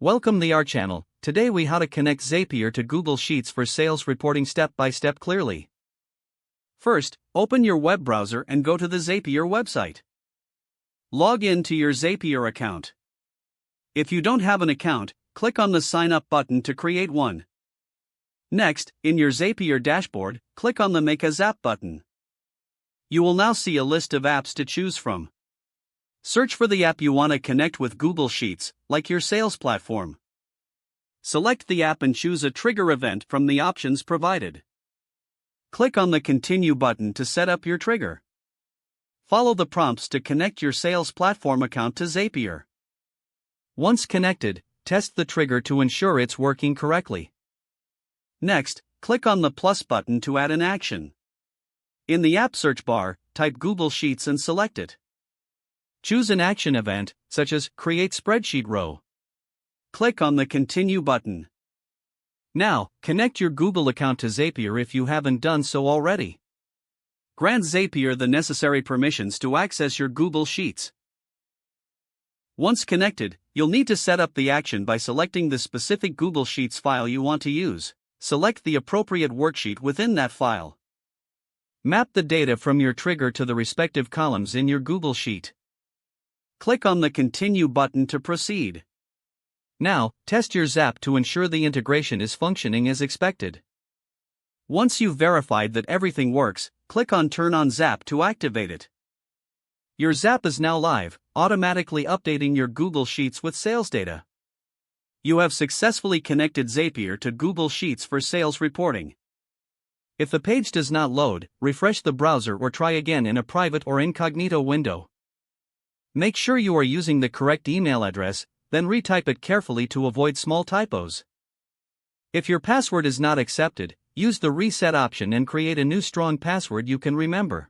Welcome to our channel. Today we how to connect Zapier to Google Sheets for sales reporting step by step clearly. First, open your web browser and go to the Zapier website. Log in to your Zapier account. If you don't have an account, click on the Sign Up button to create one. Next, in your Zapier dashboard, click on the Make a Zap button. You will now see a list of apps to choose from. Search for the app you want to connect with Google Sheets, like your sales platform. Select the app and choose a trigger event from the options provided. Click on the Continue button to set up your trigger. Follow the prompts to connect your sales platform account to Zapier. Once connected, test the trigger to ensure it's working correctly. Next, click on the plus button to add an action. In the app search bar, type Google Sheets and select it. Choose an action event, such as Create Spreadsheet Row. Click on the Continue button. Now, connect your Google account to Zapier if you haven't done so already. Grant Zapier the necessary permissions to access your Google Sheets. Once connected, you'll need to set up the action by selecting the specific Google Sheets file you want to use. Select the appropriate worksheet within that file. Map the data from your trigger to the respective columns in your Google Sheet. Click on the Continue button to proceed. Now, test your Zap to ensure the integration is functioning as expected. Once you've verified that everything works, click on Turn on Zap to activate it. Your Zap is now live, automatically updating your Google Sheets with sales data. You have successfully connected Zapier to Google Sheets for sales reporting. If the page does not load, refresh the browser or try again in a private or incognito window. Make sure you are using the correct email address, then retype it carefully to avoid small typos. If your password is not accepted, use the reset option and create a new strong password you can remember.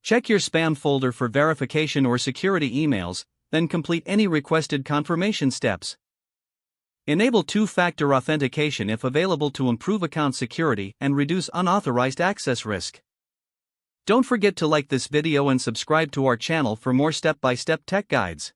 Check your spam folder for verification or security emails, then complete any requested confirmation steps. Enable two-factor authentication if available to improve account security and reduce unauthorized access risk. Don't forget to like this video and subscribe to our channel for more step-by-step tech guides.